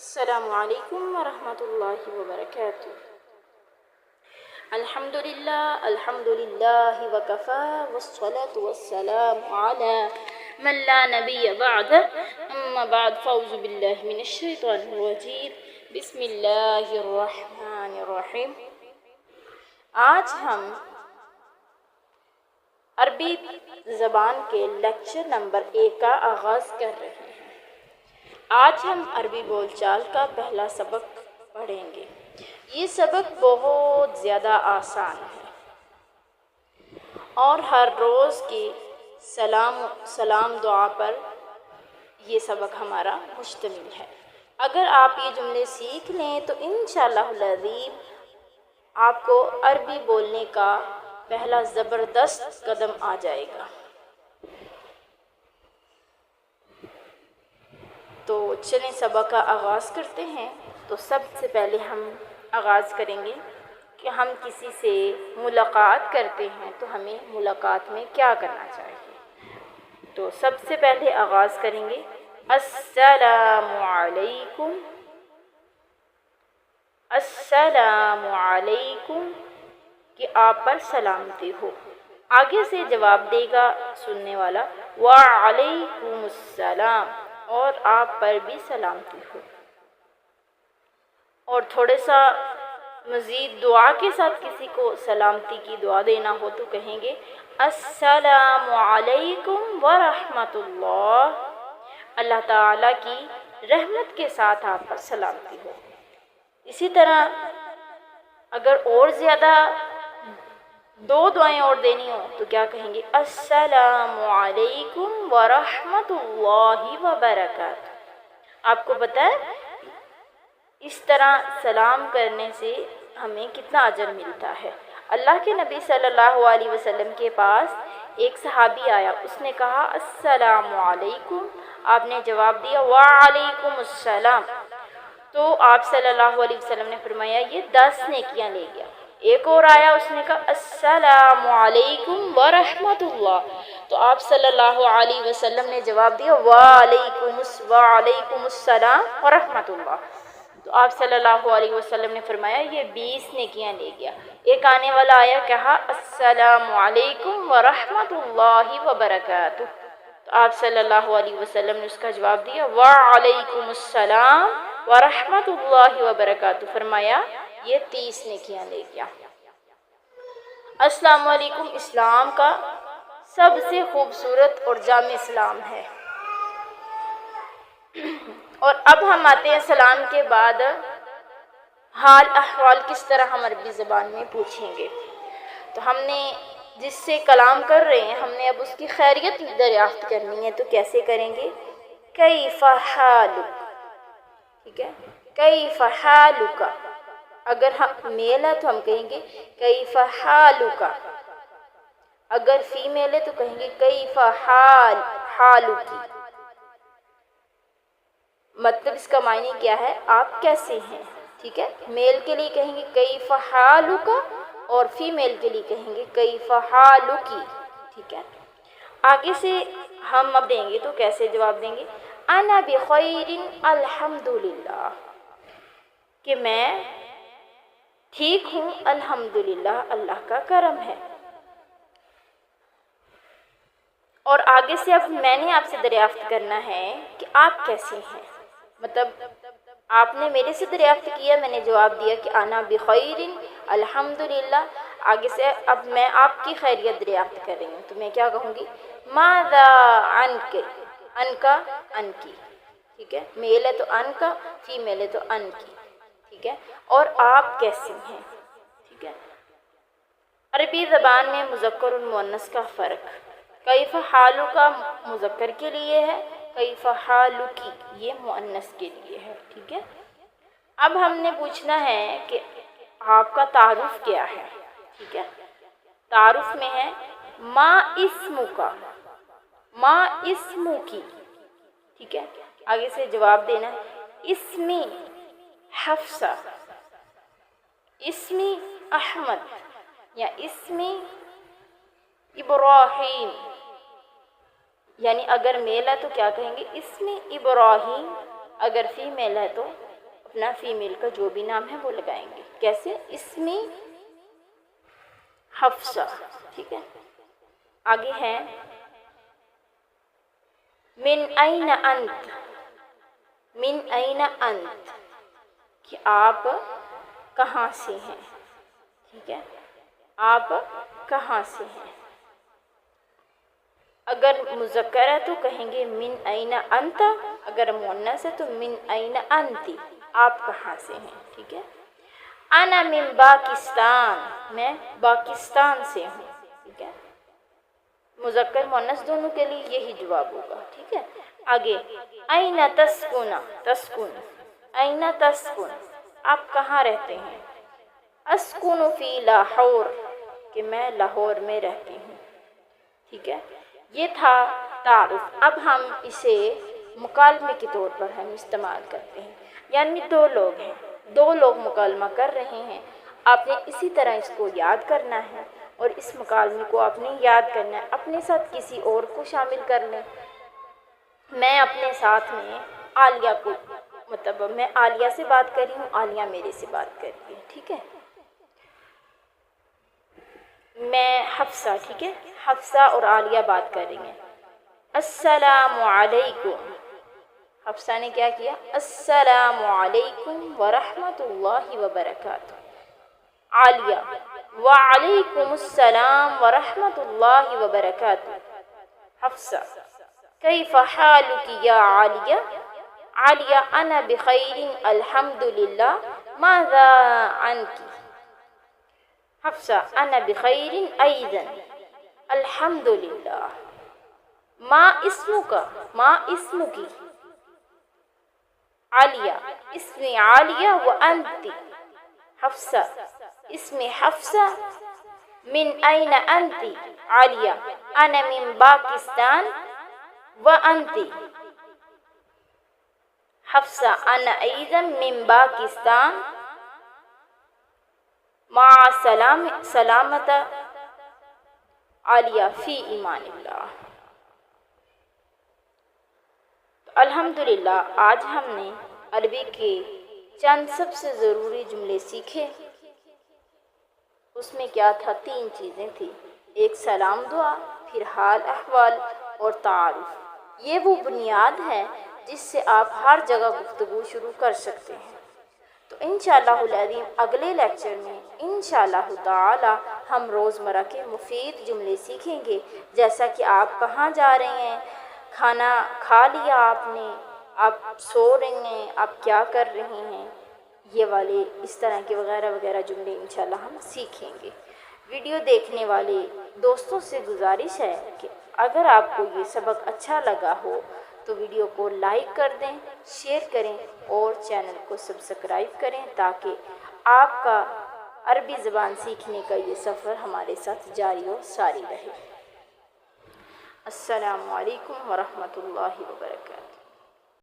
السلام علیکم ورحمۃ اللہ وبرکاتہ۔ الحمد للہ وکفا والصلاة والسلام علی من لا نبی بعد، اما بعد فاعوذ باللہ من الشیطان الرجیم، بسم اللہ الرحمن الرحیم۔ آج ہم عربی زبان کے لیکچر نمبر 1 کا آغاز کر رہے ہیں۔ آج ہم عربی بول چال کا پہلا سبق پڑھیں گے۔ یہ سبق بہت زیادہ آسان ہے اور ہر روز کی سلام دعا پر یہ سبق ہمارا مشتمل ہے۔ اگر آپ یہ جملے سیکھ لیں تو انشاءاللہ العظیم آپ کو عربی بولنے کا پہلا زبردست قدم آ جائے گا۔ تو چلیں سبق کا آغاز کرتے ہیں۔ تو سب سے پہلے ہم آغاز کریں گے کہ ہم کسی سے ملاقات کرتے ہیں تو ہمیں ملاقات میں کیا کرنا چاہیے۔ تو سب سے پہلے آغاز کریں گے السلام علیکم، السلام علیکم، کہ آپ پر سلامتی ہو۔ آگے سے جواب دے گا سننے والا وعلیکم السلام، اور آپ پر بھی سلامتی ہو۔ اور تھوڑے سا مزید دعا کے ساتھ کسی کو سلامتی کی دعا دینا ہو تو کہیں گے السلام علیکم ورحمۃ اللہ، اللہ تعالیٰ کی رحمت کے ساتھ آپ پر سلامتی ہو۔ اسی طرح اگر اور زیادہ 2 دعائیں اور دینی ہو تو کیا کہیں گے السلام علیکم ورحمۃ اللہ وبرکاتہ۔ آپ کو پتہ ہے اس طرح سلام کرنے سے ہمیں کتنا اجر ملتا ہے۔ اللہ کے نبی صلی اللہ علیہ وسلم کے پاس ایک صحابی آیا، اس نے کہا السلام علیکم، آپ نے جواب دیا وعلیکم السلام، تو آپ صلی اللہ علیہ وسلم نے فرمایا یہ 10 نیکیاں لے گیا۔ ایک اور آیا، اس نے کہا السلام علیکم ورحمۃ اللہ، تو آپ صلی اللہ علیہ وسلم نے جواب دیا وعلیکم السلام ورحمۃ اللہ، تو آپ صلی اللہ علیہ وسلم نے فرمایا یہ 20 نیکیاں لے گیا۔ ایک آنے والا آیا، کہا السلام علیکم ورحمۃ اللہ وبرکاتہ، تو آپ صلی اللہ علیہ وسلم نے اس کا جواب دیا وعلیکم السلام ورحمۃ اللہ وبرکاتہ، فرمایا یہ 30 نیکیاں لے گیا۔ السلام علیکم اسلام کا سب سے خوبصورت اور جامع سلام ہے۔ اور اب ہم آتے ہیں سلام کے بعد حال احوال کس طرح ہم عربی زبان میں پوچھیں گے۔ تو ہم نے جس سے کلام کر رہے ہیں ہم نے اب اس کی خیریت دریافت کرنی ہے، تو کیسے کریں گے کیف حالک، ٹھیک ہے، کیف حالک، اگر ہم میل ہے تو ہم کہیں گے کیف حالک، اگر فیمیل ہے تو کہیں گے کیف حالکی، مطلب اس کا معنی کیا ہے آپ کیسے ہیں، ٹھیک ہے۔ میل کے لیے کہیں گے کیف حالک اور فیمیل کے لیے کہیں گے کیف حالکی، ٹھیک ہے۔ آگے سے ہم اب دیں گے تو کیسے جواب دیں گے انا بخیر الحمدللہ، کہ میں ٹھیک ہوں الحمدللہ، اللہ کا کرم ہے۔ اور آگے سے اب میں نے آپ سے دریافت کرنا ہے کہ آپ کیسے ہیں، مطلب آپ نے میرے سے دریافت کیا، میں نے جواب دیا کہ انا بخیر الحمدللہ، آگے سے اب میں آپ کی خیریت دریافت کر رہی ہوں تو میں کیا کہوں گی ماذا عنک، ان کا ان کی، ٹھیک ہے، میل ہے تو ان کا، فیمیل ہے تو ان کی، ٹھیک ہے۔ اور آپ کیسے ہیں، ٹھیک ہے۔ عربی زبان میں مذکر اور مؤنث کا فرق، کیف حالو کا مذکر کے لیے ہے، کیف حالکی یہ مؤنث کے لیے ہے، ٹھیک ہے۔ اب ہم نے پوچھنا ہے کہ آپ کا تعارف کیا ہے، ٹھیک ہے۔ تعارف میں ہے ما اسمک، ما اسمکی، ٹھیک ہے۔ آگے سے جواب دینا ہے اسمی حفصہ، اسمی احمد، یا اسمی ابراہیم، یعنی اگر میل ہے تو کیا کہیں گے اسمی ابراہیم، اگر فیمیل ہے تو اپنا فیمیل کا جو بھی نام ہے وہ لگائیں گے. کیسے؟ اسمی حفصہ. ٹھیک ہے. آگے ہے من این انت. من این انت کہ آپ کہاں سے ہیں. ٹھیک ہے. آپ کہاں سے ہیں. اگر مذکر ہے تو کہیں گے من این انت، اگر مؤنث ہے تو من این انتی، آپ کہاں سے ہیں. ٹھیک ہے. انا من پاکستان، میں پاکستان سے ہوں. ٹھیک ہے. مذکر مؤنث دونوں کے لیے یہی جواب ہوگا. ٹھیک ہے. آگے این تسکن. تسکن این تسکن، آپ کہاں رہتے ہیں. اسکن فی لاہور، کہ میں لاہور میں رہتی ہوں. ٹھیک ہے. یہ تھا تعارف. اب ہم اسے مکالمے کے طور پر ہم استعمال کرتے ہیں. یعنی دو لوگ ہیں، دو لوگ مکالمہ کر رہے ہیں. آپ نے اسی طرح اس کو یاد کرنا ہے اور اس مکالمے کو آپ نے یاد کرنا ہے. اپنے ساتھ کسی اور کو شامل کر لیں. میں اپنے ساتھ میں عالیہ کو، مطلب میں عالیہ سے بات کر رہی ہوں، عالیہ میرے سے بات کر رہی ہے. ٹھیک ہے. میں حفصہ. ٹھیک ہے. حفصہ اور عالیہ بات کر رہی ہیں. السلام علیکم. حفصہ نے کیا کیا؟ السلام علیکم ورحمۃ اللہ وبرکاتہ. عالیہ وعلیکم السلام ورحمۃ اللہ وبرکاتہ. حفصہ کیف حالک یا عالیہ. عالیہ انا بخیر الحمد للہ. ماذا عنک. حفصہ انا بخیر ایضا الحمد للہ. ما اسمک. ما اسمکی. عالیہ اسمی عالیہ وانت. حفصہ اسمی حفصہ. من این انت. عالیہ انا من پاکستان وانت. حفصہ انا ایضا من پاکستان. مع سلامت عالیہ فی ایمان اللہ. الحمدللہ آج ہم نے عربی کے چند سب سے ضروری جملے سیکھے. اس میں کیا تھا؟ 3 چیزیں تھیں. ایک سلام دعا، پھر حال احوال اور تعارف. یہ وہ بنیاد ہے جس سے آپ ہر جگہ گفتگو شروع کر سکتے ہیں. تو انشاءاللہ العظیم اگلے لیکچر میں انشاءاللہ تعالی ہم روزمرہ کے مفید جملے سیکھیں گے. جیسا کہ آپ کہاں جا رہے ہیں، کھانا کھا لیا آپ نے، آپ سو رہے ہیں، آپ کیا کر رہے ہیں، یہ والے اس طرح کے وغیرہ وغیرہ جملے انشاءاللہ ہم سیکھیں گے. ویڈیو دیکھنے والے دوستوں سے گزارش ہے کہ اگر آپ کو یہ سبق اچھا لگا ہو تو ویڈیو کو لائک کر دیں، شیئر کریں اور چینل کو سبسکرائب کریں تاکہ آپ کا عربی زبان سیکھنے کا یہ سفر ہمارے ساتھ جاری و ساری رہے. السلام علیکم ورحمۃ اللہ وبرکاتہ.